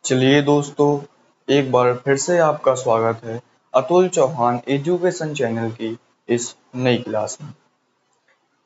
चलिए दोस्तों, एक बार फिर से आपका स्वागत है अतुल चौहान एजुकेशन चैनल की इस नई क्लास में।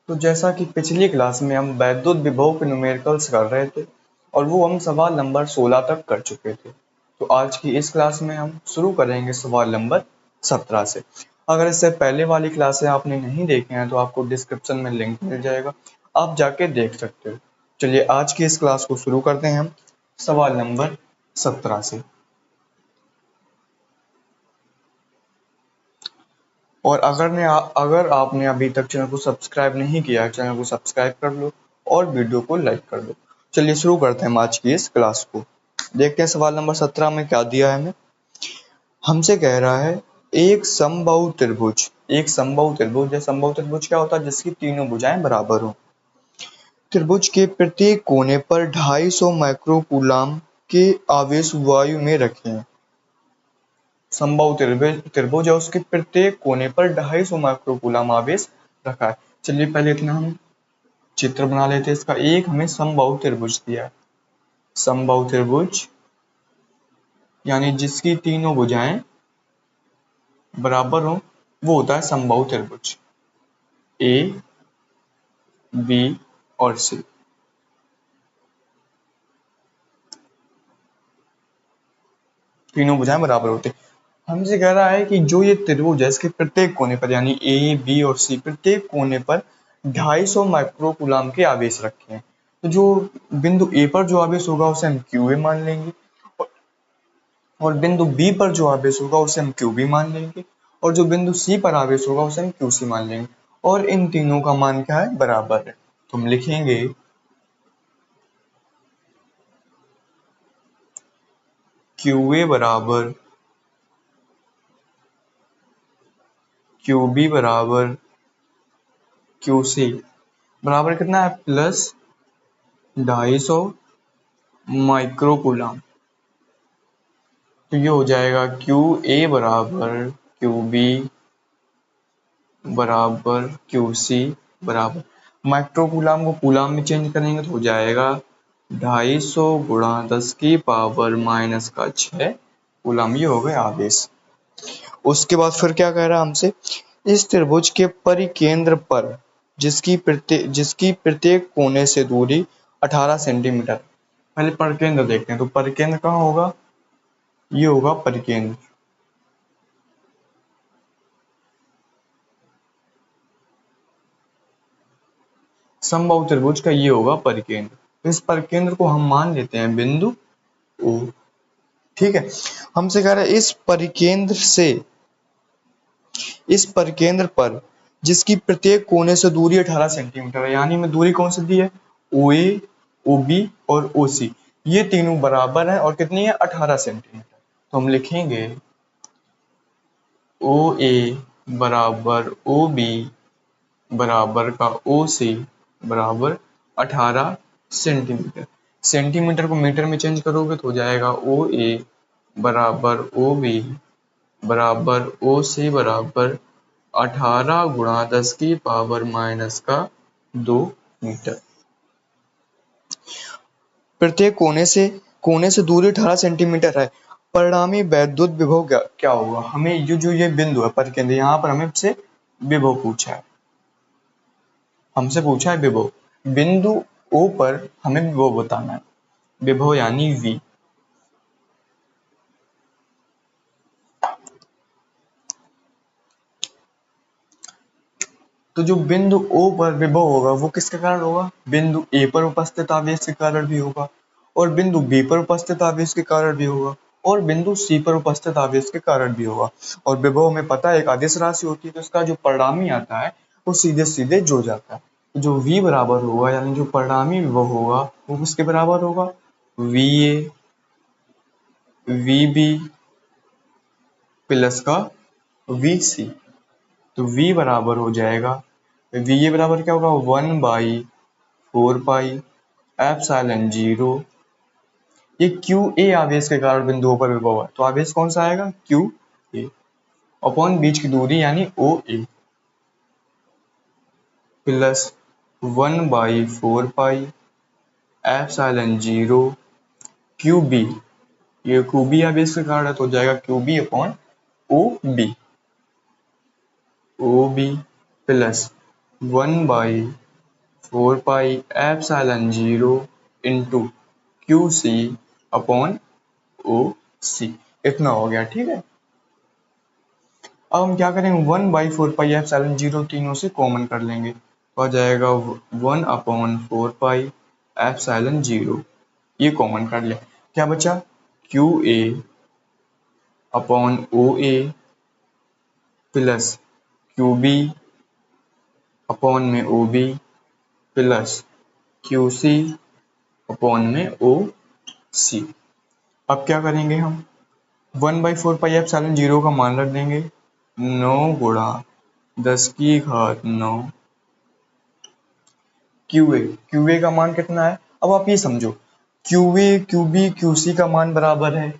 तो जैसा कि पिछली क्लास में हम वैद्युत विभव के न्यूमेरिकल्स कर रहे थे और वो हम सवाल नंबर 16 तक कर चुके थे। तो आज की इस क्लास में हम शुरू करेंगे सवाल नंबर 17 से। अगर इससे पहले वाली क्लासें आपने नहीं देखी हैं तो आपको डिस्क्रिप्शन में लिंक मिल जाएगा, आप जाके देख सकते हो। चलिए आज की इस क्लास को शुरू करते हैं हम सवाल नंबर 17 से। और अगर आपने अभी तक चैनल को सब्सक्राइब नहीं किया है, चैनल को सब्सक्राइब कर लो और वीडियो को लाइक कर दो। चलिए शुरू करते हैं आज की इस क्लास को। देखते हैं सवाल नंबर 17 में क्या दिया है हमें। हमसे कह रहा है एक समबाहु त्रिभुज क्या होता है? जिसकी तीनों भुजाएं बराबर हो। त्रिभुज के प्रत्येक कोने पर 250 माइक्रोकूलाम के आवेश वायु में रखे हैं। समबाहु त्रिभुज है, उसके प्रत्येक कोने पर 250 माइक्रोकूलाम आवेश रखा है। चलिए पहले इतना हम चित्र बना लेते हैं इसका। एक हमें समबाहु त्रिभुज दिया है, समबाहु त्रिभुज यानी जिसकी तीनों भुजाएं बराबर हो वो होता है समबाहु त्रिभुज। ए, बी और सी। तीनों भुजाएं बराबर होती है। हमसे कह रहा है कि जो ये त्रिभुज है इसके प्रत्येक कोने पर यानी ए, बी और सी प्रत्येक कोने पर 250 माइक्रोकूलाम के आवेश रखे हैं। तो जो बिंदु ए पर जो आवेश होगा उसे हम क्यू ए मान लेंगे और बिंदु बी पर जो आवेश होगा उसे हम क्यू बी मान लेंगे और जो बिंदु सी पर आवेश होगा उसे हम क्यू सी मान लेंगे। और इन तीनों का मान क्या है? बराबर है। तो हम लिखेंगे क्यू ए बराबर क्यू बी बराबर क्यू सी बराबर कितना है? प्लस 250 माइक्रोकूलाम। तो ये हो जाएगा क्यू ए बराबर क्यू बी बराबर क्यू सी बराबर, माइक्रोकूलाम को कूलाम में चेंज करेंगे तो हो जाएगा 250 गुणा 10 की पावर माइनस का 6 कूलाम। ये हो गए आवेश। उसके बाद फिर क्या कह रहा है हमसे? इस त्रिभुज के परिकेंद्र पर जिसकी प्रत्येक कोने से दूरी 18 सेंटीमीटर। पहले परिकेंद्र देखते हैं। तो परिकेंद्र कहाँ होगा? ये होगा परिकेंद्र। समबाहु त्रिभुज का ये होगा परिकेंद्र। तो इस परिकेंद्र को हम मान लेते हैं बिंदु ओ। ठीक है। हमसे कह रहा है इस परिकेंद्र पर जिसकी प्रत्येक कोने से दूरी 18 सेंटीमीटर है, यानी में दूरी कौन सी दी है? ओ ए, ओ बी और ओ सी। ये तीनों बराबर है और कितनी है? 18 सेंटीमीटर। तो हम लिखेंगे ओ ए बराबर ओ बी बराबर का ओ सी बराबर 18 सेंटीमीटर। सेंटीमीटर को मीटर में चेंज करोगे तो हो जाएगा ओ ए बराबर ओ बी बराबर ओ सी बराबर 18 गुणा 10 की पावर माइनस का 2 मीटर। प्रत्येक कोने से दूरी 18 सेंटीमीटर है। परिणामी वैद्युत विभव क्या होगा? हमें ये बिंदु है परिकेंद्र, यहाँ पर हमें से विभव पूछा है। हमसे पूछा है विभव। बिंदु ओ पर हमें विभव बताना है। विभव यानी V। तो जो बिंदु O पर विभव होगा वो किसके कारण होगा? बिंदु A पर उपस्थित आवेश के कारण भी होगा और बिंदु B पर उपस्थित आवेश के कारण भी होगा और बिंदु C पर उपस्थित आवेश के कारण भी होगा। और विभव हमें पता है एक अदिश राशि होती है, तो इसका जो परिणामी आता है वो सीधे सीधे जुड़ जाता है। तो जो V बराबर होगा यानी जो परिणामी विभव होगा वो किसके बराबर होगा? VA VB प्लस का VC। तो V बराबर हो जाएगा, VA बराबर क्या होगा? 1/4 पाई एप्सिलॉन 0। ये QA आवेश के कारण बिंदुओं पर विभव है, तो आवेश कौन सा आएगा? QA अपॉन बीच की दूरी यानी OA plus 1/4 pi epsilon 0 QB ये क्यूबी आवेश का कारण है तो हो जाएगा Q B upon O B, O B plus 1/4 pi epsilon 0 into Q C upon O C, इतना हो गया। ठीक है, अब हम क्या करेंगे, 1/4 पाई एप्सिलॉन 0 तीनों से कॉमन कर लेंगे, तो आ जाएगा 1/4 पाई एप्सिलॉन 0, ये कॉमन कर ले, क्या बचा, Q A upon O A plus Q B upon में O B plus Q C upon में ओ सी। अब क्या करेंगे हम, 1/4 पाई एप्सिलॉन 0 का मान रख देंगे 9 गुणा 10⁻9 क्यूए का मान कितना है। अब आप ये समझो, क्यूए क्यूबी क्यूसी का मान बराबर है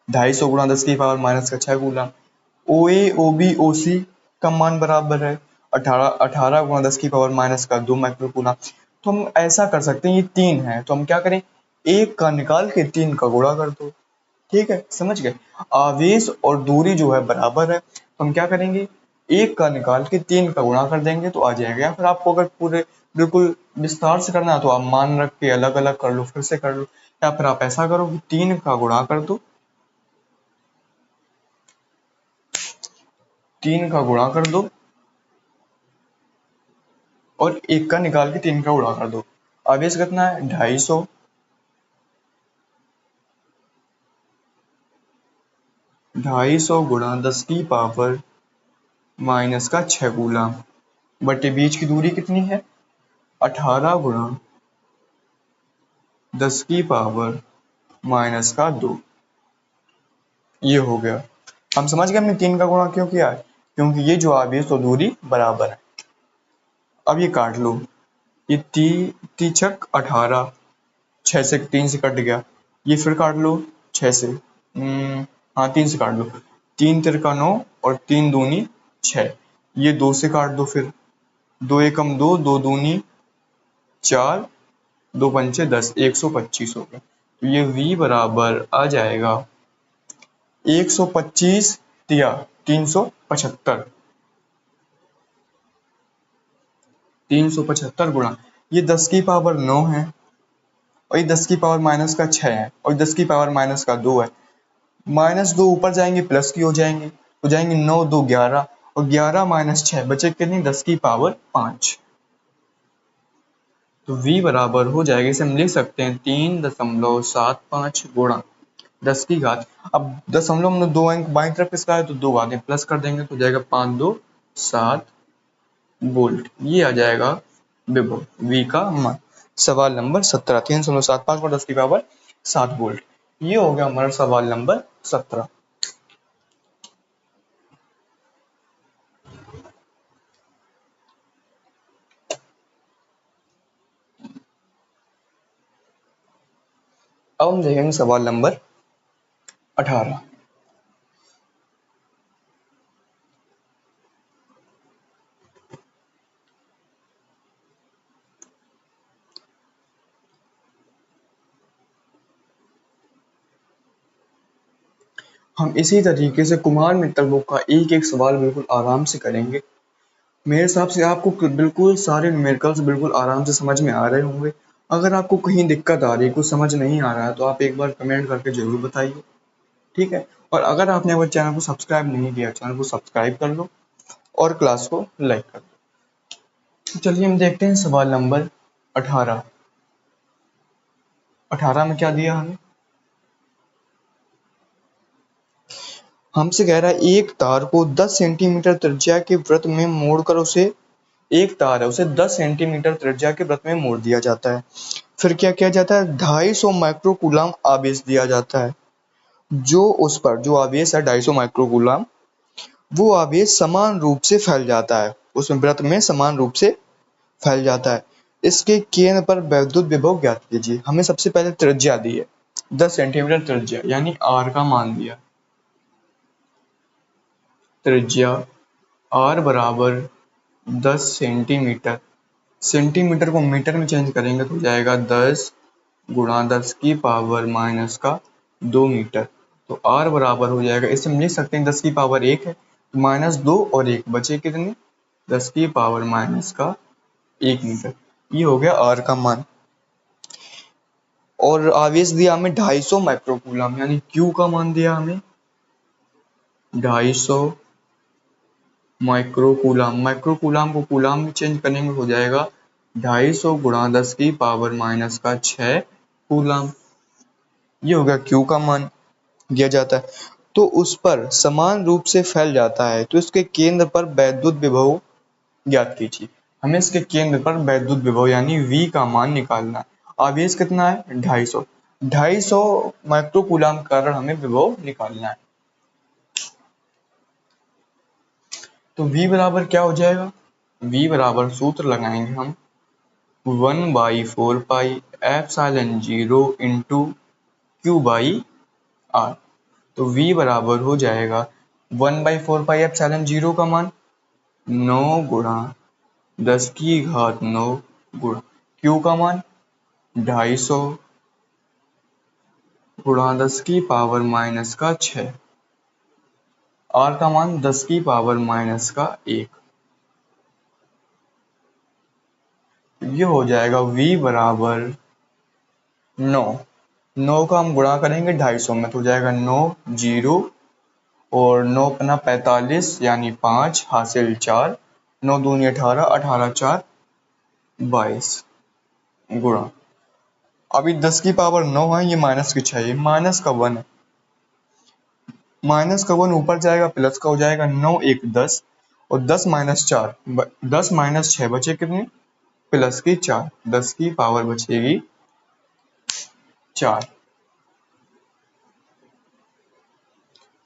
250 गुणा 10⁻⁻6 गुना, ओ ए ओ बी ओ सी का मान बराबर है 18 गुणा 10⁻⁻2 माइक्रोकूलम। तो हम ऐसा कर सकते हैं, ये 3 है तो हम क्या करें, एक का निकाल के 3 का गुणा कर दो। ठीक है, समझ गए, आवेश और दूरी जो है बराबर है तो हम क्या करेंगे, एक का निकाल के 3 का गुणा कर देंगे तो आ जाएगा। या फिर आपको अगर पूरे बिल्कुल विस्तार से करना है तो आप मान रख के अलग अलग कर लो, फिर से कर लो, या फिर आप ऐसा करो कि 3 का गुणा कर दो, 3 का गुणा कर दो और एक का निकाल के 3 का गुणा कर दो। आवेश कितना है, 250, 250 गुणा 10⁻⁻6 कूलम बटे बीच की दूरी कितनी है, 18 गुणा 10⁻⁻2, ये हो गया। हम समझ गए हमने 3 का गुणा क्यों किया है, क्योंकि ये जो आवेश और दूरी बराबर है। अब ये काट लो, ये तीछक 18, 6 से 3 से कट गया, ये फिर काट लो 6 से, हाँ 3 से काट लो, 3 तिरका 9 और 3 दूनी 6, ये 2 से काट दो, फिर 2 एकम 2, 2 दूनी 4, 2 पंचे 10, 125 हो गया। तो ये V बराबर आ जाएगा 125 दिया 375, 375 गुणा ये 10⁻9 है और ये 10⁻⁻6 है और 10⁻⁻2 है, -2 ऊपर जाएंगे प्लस की हो जाएंगे, हो जाएंगे 9 2 11 और 11 - 6 बचे कितनी, 10�5। तो V बराबर हो जाएगा, इसे हम लिख सकते हैं 3.75 गुणा 10 की घात। अब दशमलव में 2 अंक बाईं तरफ किसका है तो 2 घातें प्लस कर देंगे तो हो जाएगा 5 2 7 वोल्ट, ये आ जाएगा विभव V का मान। सवाल नंबर 17, 3.75 और 10⁻7 वोल्ट, ये हो गया हमारा सवाल नंबर 17। अब हम देखेंगे सवाल नंबर 18। हम इसी तरीके से कुमार मित्तल का एक एक सवाल बिल्कुल आराम से करेंगे। मेरे हिसाब से आपको बिल्कुल सारे न्यूमेरिकल्स बिल्कुल आराम से समझ में आ रहे होंगे। अगर आपको कहीं दिक्कत आ रही है, कुछ समझ नहीं आ रहा है तो आप एक बार कमेंट करके जरूर बताइए, ठीक है। और अगर आपने अगर चैनल को सब्सक्राइब नहीं किया, चैनल को सब्सक्राइब कर लो और क्लास को लाइक कर लो। चलिए हम देखते हैं सवाल नंबर 18। 18 में क्या दिया हमें, हमसे कह रहा है एक तार को 10 सेंटीमीटर त्रिज्या के वृत्त में मोड़कर उसे, एक तार है उसे 10 सेंटीमीटर त्रिज्या के वृत्त में मोड़ दिया जाता है। फिर क्या किया जाता है, 250 माइक्रोकूलम आवेश दिया जाता है। जो उस पर जो आवेश है 250 माइक्रोकूलम, वो आवेश समान रूप से फैल जाता है, उसमें वृत्त में समान रूप से फैल जाता है। इसके केंद्र पर वैद्युत विभव ज्ञात कीजिए। हमें सबसे पहले त्रिज्या दी है 10 सेंटीमीटर त्रिज्या, यानी R का मान दिया, त्रिज्या R बराबर 10 सेंटीमीटर, सेंटीमीटर को मीटर में चेंज करेंगे तो हो जाएगा 10 गुणा 10⁻⁻⁻2 2 मीटर। तो r बराबर हो जाएगा, इसे हम लिख सकते हैं 10 की पावर 1 है, तो -2 और 1 बचे कितने, 10 की पावर -1 मीटर। ये हो गया r का मान। और आवेश दिया हमें 250 माइक्रोकूलम, यानी q का मान दिया हमें 250 माइक्रोकूलम। माइक्रोकूलम को कूलम में चेंज करेंगे हो जाएगा 250 गुणा 10 की पावर -6 कूलम। ये हो गया q का मान दिया जाता है। तो उस पर समान रूप से फैल जाता है, तो इसके केंद्र पर वैद्युत विभव ज्ञात कीजिए। हमें इसके केंद्र पर वैद्युत विभव यानी V का मान निकालना है। आवेश कितना है, 250, 250 माइक्रोकूलम के कारण हमें विभव निकालना है। तो V बराबर क्या हो जाएगा, V बराबर सूत्र लगाएंगे हम 1/4 pi epsilon 0 into Q by R। तो V बराबर हो जाएगा 1/4 पाई एप्सिलॉन 0 का मान 9 गुणा 10 की घात 9 गुणा Q का मान 250 गुणा 10 की पावर -6, R का मान 10 की पावर -1। ये हो जाएगा V बराबर 9, 9 का हम गुणा करेंगे 250 में, तो हो जाएगा 9 जीरो और 9 पन्ना 45 यानी 5 हासिल 4, 9 दूनी 18, 18 4 22 गुणा, अभी 10 की पावर 9 है, ये माइनस की 6 है, माइनस का 1 है, माइनस का 1 ऊपर जाएगा प्लस का हो जाएगा 9 1 10 और 10 -4 10 -6 बचे कितने, प्लस की 4, 10 की पावर बचेगी 4।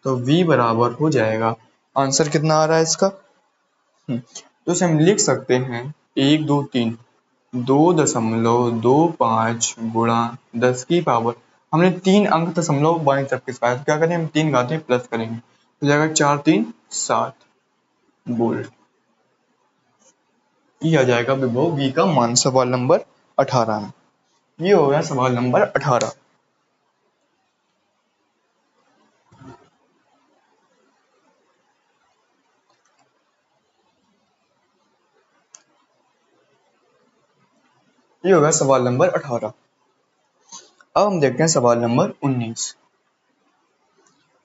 तो V बराबर हो जाएगा, आंसर कितना आ रहा है इसका, तो इसे हम लिख सकते हैं 1 2 3 2.25 गुणा 10 की पावर, हमने 3 अंक दशमलव बाईं तरफ के साथ, क्या करें हम 3 घातें प्लस करेंगे, तो जाएगा 4 3 7 वोल्ट। ये आ जाएगा विभव V का मान सवाल नंबर 18 में। ये हो गया सवाल नंबर 18। ये हो गया सवाल नंबर 18। अब हम देखते हैं सवाल नंबर 19।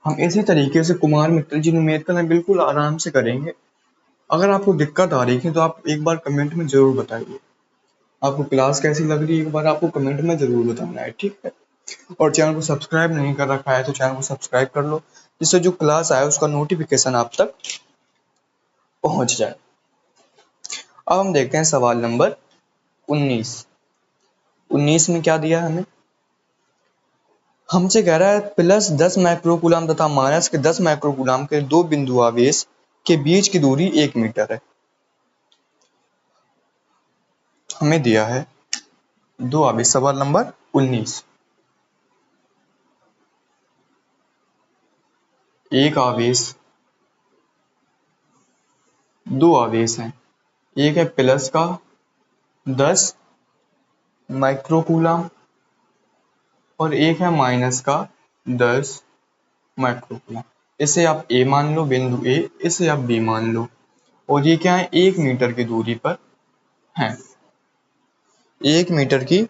हम इसी तरीके से कुमार मित्तल जी न्यूमेरिकल में बिल्कुल आराम से करेंगे। अगर आपको दिक्कत आ रही है तो आप एक बार कमेंट में जरूर बताइए, आपको क्लास कैसी लग रही है एक बार आपको कमेंट में जरूर बताना है, ठीक है। और चैनल को सब्सक्राइब नहीं कर रखा है तो चैनल को सब्सक्राइब कर लो, जिससे जो क्लास आए उसका नोटिफिकेशन आप तक पहुंच जाए। अब हम देखते हैं सवाल नंबर 19। 19 में क्या दिया है हमें, हमसे कह रहा है प्लस 10 माइक्रोकूलम तथा माइनस के 10 माइक्रोकूलम के दो बिंदु आवेश के बीच की दूरी 1 मीटर है। हमें दिया है दो आवेश, सवाल नंबर 19। एक आवेश, दो आवेश हैं, एक है प्लस का 10 माइक्रोकूलम और एक है माइनस का 10 माइक्रोकूलम। इसे आप ए मान लो, बिंदु ए, इसे आप बी मान लो, और ये क्या है 1 मीटर की दूरी पर है, 1 मीटर की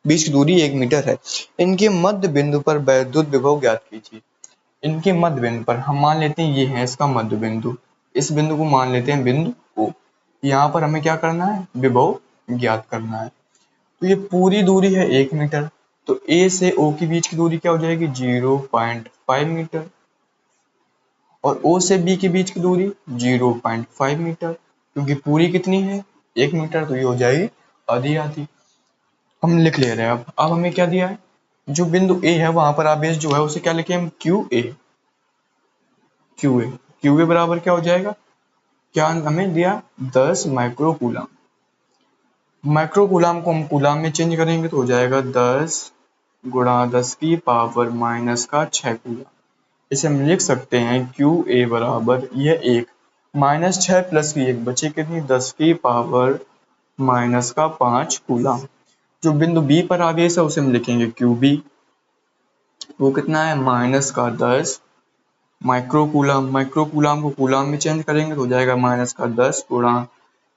बीच की दूरी 1 मीटर है। इनके मध्य बिंदु पर वैद्युत विभव ज्ञात कीजिए। इनके मध्य बिंदु पर हम मान लेते हैं ये है इसका मध्य बिंदु, इस बिंदु को मान लेते हैं बिंदु O। यहाँ पर हमें क्या करना है, विभव ज्ञात करना है। तो ये पूरी दूरी है 1 मीटर, तो A से O के बीच की दूरी क्या हो जाएगी 0.5 मीटर, और O से B के बीच की दूरी 0.5 मीटर, क्योंकि पूरी कितनी है 1 मीटर, तो ये हो जाएगी आधी आधी। हम लिख ले रहे हैं। अब हमें क्या दिया है, जो बिंदु A है वहां पर आवेश जो है उसे क्या लिखे हम QA। QA बराबर क्या हो जाएगा, क्या हमें दिया 10 माइक्रोकूलम। माइक्रोकूलम को हम कूलम में चेंज करेंगे तो हो जाएगा 10 गुणा 10 की पावर -6 कूलम। इसे हम लिख सकते हैं QA बराबर यह 1 -6 प्लस की 1 बचे कितनी 10 की पावर -5 कूलम। जो बिंदु B पर आवेश है उसे हम लिखेंगे QB। वो कितना है -10 माइक्रोकूलम। माइक्रोकूलम को कूलम में चेंज करेंगे तो हो जाएगा -10 गुणा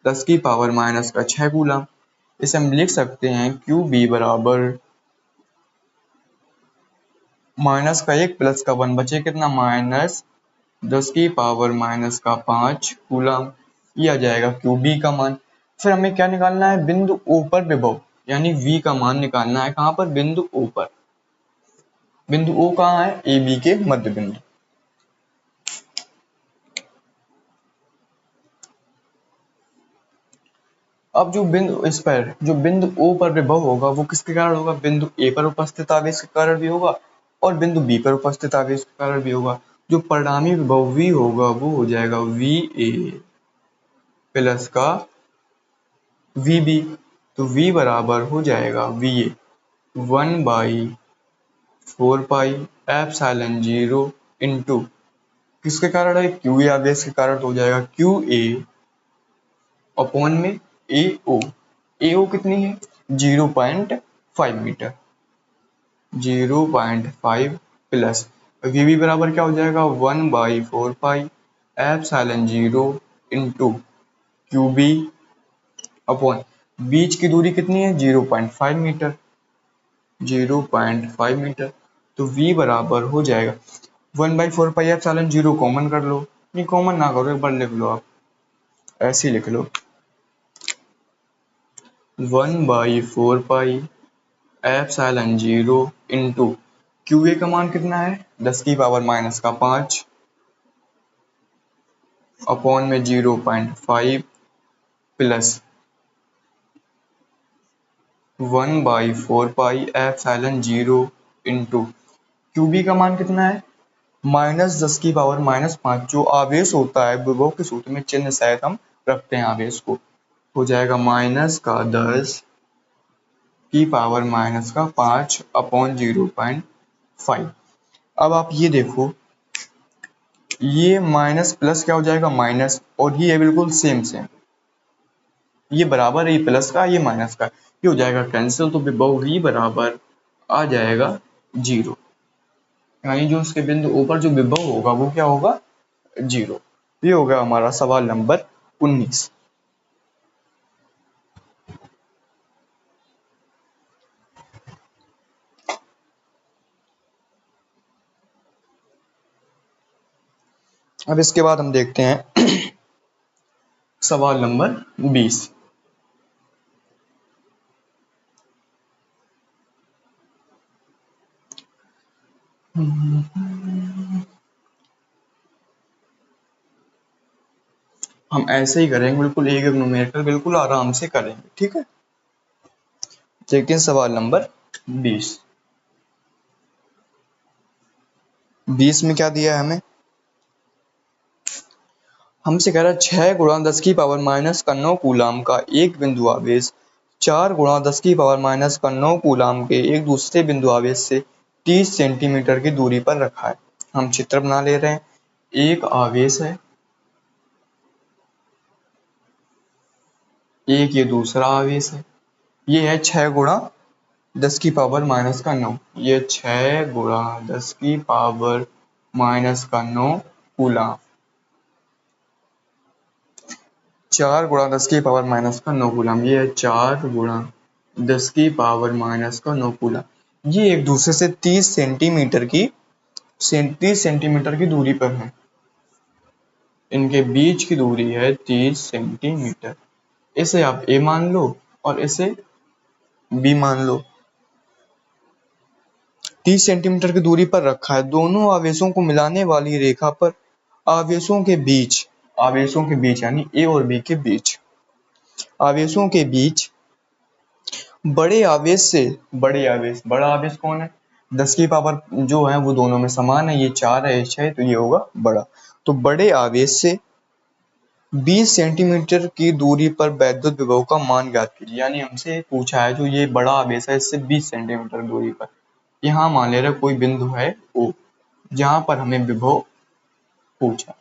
10⁻⁻6 कूलम। इसे हम लिख सकते हैं QB बराबर -1 प्लस का 1 बचे कितना -10⁻⁻5 कूलम। ये आ जाएगा QB का मान। फिर हमें क्या निकालना है, बिंदु O पर विभव यानी V का मान निकालना है। कहाँ पर, बिंदु O पर। बिंदु O कहाँ है, AB के मध्य बिंदु। अब जो बिंदु इस पर जो बिंदु O पर विभव होगा वो किसके कारण होगा, बिंदु A पर उपस्थित आवेश के कारण भी होगा और बिंदु B पर उपस्थित आवेश के कारण भी होगा। जो परिणामी विभव V होगा वो हो जाएगा VA प्लस का VB। तो V बराबर हो जाएगा VA 1/4πε0 इंटू किसके कारण है, QA आवेश के कारण। तो हो जाएगा QA अपॉन में AO। AO कितनी है 0.5 मीटर। 0.5 प्लस VB बराबर क्या हो जाएगा 1/4πε0 इंटू QB अपॉन बीच की दूरी कितनी है 0.5 मीटर। 0.5 मीटर। तो V बराबर हो जाएगा 1/4πε0 कॉमन कर लो, नहीं कॉमन ना करो, एक बार लिख लो आप, ऐसे ही लिख लो 1/4πε0 इंटू QA का मान कितना है 10⁻⁻5 अपॉन में 0.5 प्लस 1/4πε0 इंटू QB का मान कितना है -10⁻⁻5। जो आवेश होता है विभव के सूत्र में चिन्ह सहित हम रखते हैं आवेश को, हो जाएगा -10⁻⁻5 अपॉन 0.5। अब आप ये देखो, ये माइनस प्लस क्या हो जाएगा माइनस, और ये बिल्कुल सेम सेम, ये बराबर है, ये प्लस का ये माइनस का, ये हो जाएगा कैंसिल। तो विभव V बराबर आ जाएगा 0, यानी जो उसके बिंदु ऊपर जो विभव होगा वो क्या होगा 0। ये हो गया हमारा सवाल नंबर 19। अब इसके बाद हम देखते हैं सवाल नंबर 20। हम ऐसे ही करेंगे, बिल्कुल एक न्यूमेरिकल बिल्कुल आराम से करेंगे, ठीक है। देखते हैं सवाल नंबर 20। 20 में क्या दिया है हमें, हमसे कह रहा है 6 गुणा 10⁻⁻9 कूलाम का एक बिंदु आवेश 4 गुणा 10⁻⁻9 कूलाम के एक दूसरे बिंदु आवेश से 30 सेंटीमीटर की दूरी पर रखा है। हम चित्र बना ले रहे हैं। एक आवेश है, एक ये दूसरा आवेश है। ये है 6 गुणा 10⁻⁻9, ये 6 गुणा 10⁻⁻9 कूलाम। 4 गुणा 10⁻⁻9 कूलम, ये है 4 गुणा 10⁻⁻9 कूलम। ये एक दूसरे से 30 सेंटीमीटर की दूरी पर है। इनके बीच की दूरी है 30 सेंटीमीटर। इसे आप A मान लो और इसे B मान लो। 30 सेंटीमीटर की दूरी पर रखा है। दोनों आवेशों को मिलाने वाली रेखा पर आवेशों के बीच यानी A और B के बीच, आवेशों के बीच बड़े आवेश से बड़ा आवेश कौन है 10 की पावर जो है वो दोनों में समान है, ये 4 है 6 तो ये होगा बड़ा। तो बड़े आवेश से 20 सेंटीमीटर की दूरी पर वैद्युत विभव का मान ज्ञात कीजिए। यानी हमसे पूछा है जो ये बड़ा आवेश है इससे 20 सेंटीमीटर दूरी पर, यहाँ मान ले रहे कोई बिंदु है O जहां पर हमें विभव पूछा।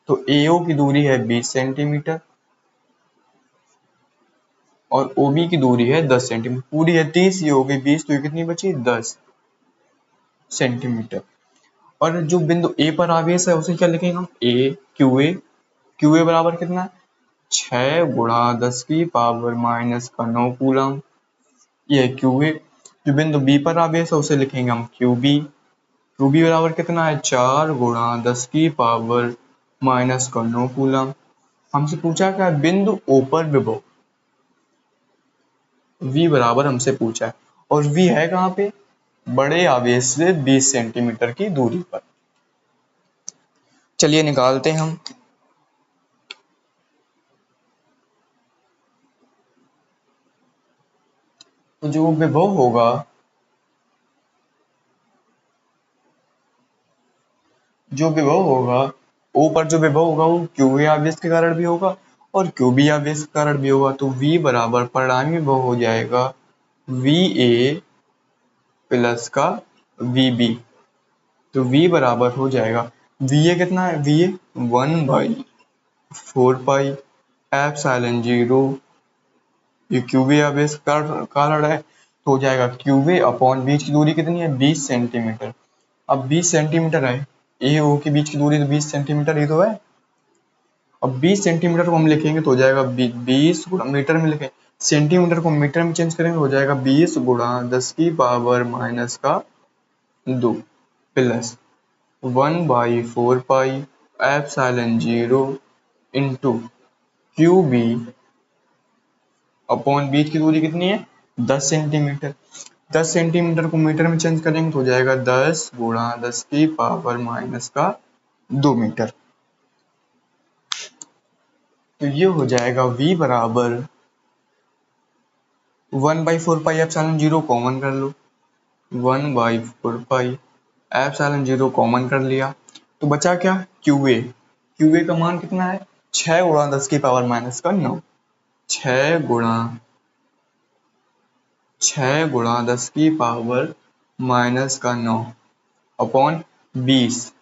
तो AO की दूरी है 20 सेंटीमीटर और OB की दूरी है 10 सेंटीमीटर। पूरी है 30, ये हो गई 20, तो ये कितनी बची 10। सेंटीमीटर। और जो बिंदु ए पर आवेश है उसे क्या लिखेंगे हम, ए क्यू ए। क्यू ए बराबर कितना है, 6 गुणा 10 की पावर माइनस का 9 कूलम। ये क्यू ए। जो बिंदु बी पर आवेश है उसे लिखेंगे हम क्यू बी। क्यू बी बराबर कितना है, 4 गुणा 10 की पावर माइनस का 9 कूलम। हमसे पूछा क्या है, बिंदु ओ पर विभव V बराबर हमसे पूछा है, और V है कहाँ पे, बड़े आवेश से 20 सेंटीमीटर की दूरी पर। चलिए निकालते हैं हम। तो जो विभव होगा, O पर जो विभव होगा वो QA आवेश के कारण भी होगा और QB आवेश के कारण भी होगा। तो V बराबर परिणामी विभव हो जाएगा VA प्लस का VB। तो V बराबर हो जाएगा, VA कितना है, VA 1/4 पाई एप्सिलॉन 0, ये QB आवेश का कारण है, तो हो जाएगा QA अपॉन बीच की दूरी कितनी है, 20 सेंटीमीटर। अब 20 सेंटीमीटर है, ए ओ के बीच की दूरी तो 20 सेंटीमीटर ही तो है। अब 20 सेंटीमीटर को हम लिखेंगे तो हो जाएगा 20 गुणा, मीटर में लिखें, सेंटीमीटर को मीटर में चेंज करेंगे हो जाएगा 20 गुणा 10 की पावर माइनस का 2 plus 1/4 pi epsilon 0 into QB upon बीच की दूरी कितनी है, 10 सेंटीमीटर। 10 सेंटीमीटर को मीटर में चेंज करेंगे तो हो जाएगा 10 गुणा 10 की पावर माइनस का 2 मीटर। तो ये हो जाएगा V बराबर 1/4 पाई एप्सिलॉन 0 कॉमन कर लो, 1/4 पाई एप्सिलॉन 0 कॉमन कर लिया, तो बचा क्या, QA। QA का मान कितना है, 6 गुणा 10 की पावर माइनस का 9, 6 गुणा 10 की पावर माइनस का 9 अपॉन 20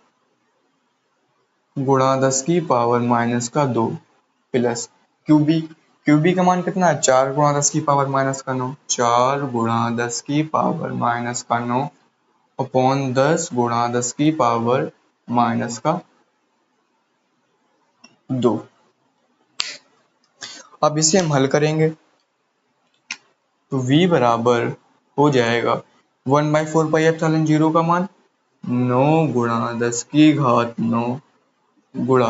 गुणा 10 की पावर माइनस का 2 प्लस QB का मान कितना है, 4 गुणा 10 की पावर माइनस का 9, 4 गुणा 10 की पावर माइनस का 9 अपॉन 10 गुणा 10 की पावर माइनस का 2। अब इसे हम हल करेंगे तो V बराबर हो जाएगा 1/4 पाई एप्सिलॉन 0 का मान 9 गुणा 10 की घात 9 गुणा,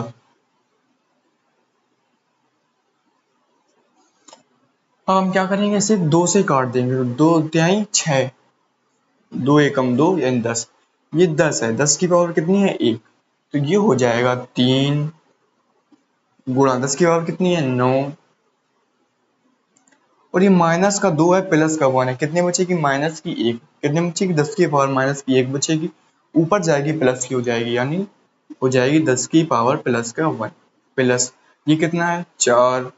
अब हम क्या करेंगे, इसे 2 से काट देंगे तो 2 तिहाई 6, 2 एकम 2 यानी 10, ये 10 है, 10 की पावर कितनी है 1, तो ये हो जाएगा 3 गुणा 10 की पावर कितनी है 9, और ये माइनस का 2 है प्लस का 1 है, कितने बचेगी माइनस की 1, कितने बचेगी 10 की पावर माइनस की 1 बचेगी, ऊपर जाएगी प्लस की हो जाएगी, यानी हो जाएगी 10 की पावर प्लस का 1 प्लस ये कितना है 4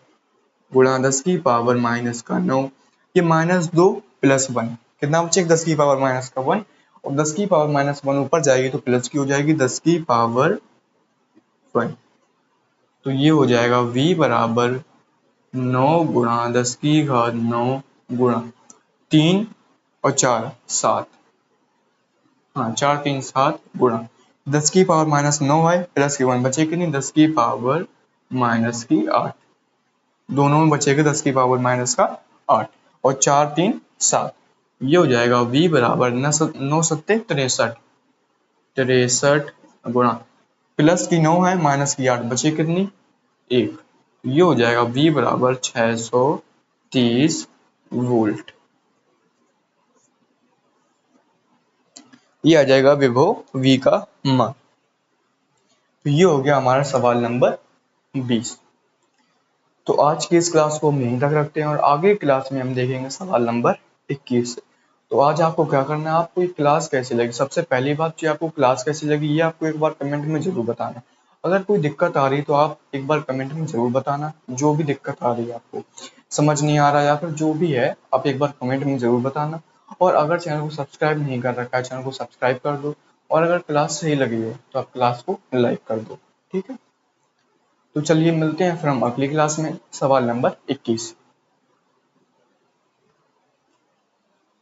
गुणा 10 की पावर माइनस का 9, ये -2 प्लस 1 कितना बचेगा 10 की पावर माइनस का 1, और 10 की पावर माइनस 1 ऊपर जाएगी तो प्लस की हो जाएगी 10 की पावर 1। तो ये हो जाएगा V बराबर 9 गुणा 10 की घात 9 गुणा 3 और 4 7, हाँ 4 3 7 गुणा 10 की पावर माइनस 9 है प्लस की 1 बचे कि नहीं 10 की पावर माइनस की 8, दोनों में बचेगा 10 की पावर माइनस का 8 और 4 3 7, ये हो जाएगा V बराबर 9 7 63 गुणा प्लस की 9 है माइनस की 8 बचे कितनी 1, ये हो जाएगा V बराबर 630 वोल्ट। ये आ जाएगा विभव V का मान। तो ये हो गया हमारा सवाल नंबर 20। तो आज की इस क्लास को हम यहीं तक रखते हैं और आगे क्लास में हम देखेंगे सवाल नंबर 21। तो आज आपको क्या करना है, आपको ये क्लास कैसी लगी, सबसे पहली बात जो आपको क्लास कैसी लगी ये आपको एक बार कमेंट में जरूर बताना। अगर कोई दिक्कत आ रही तो आप एक बार कमेंट में जरूर बताना, जो भी दिक्कत आ रही है आपको समझ नहीं आ रहा या फिर जो भी है आप एक बार कमेंट में जरूर बताना। और अगर चैनल को सब्सक्राइब नहीं कर रखा है चैनल को सब्सक्राइब कर दो, और अगर क्लास सही लगी हो तो आप क्लास को लाइक कर दो, ठीक है। तो चलिए मिलते हैं फिर हम अगली क्लास में सवाल नंबर 21।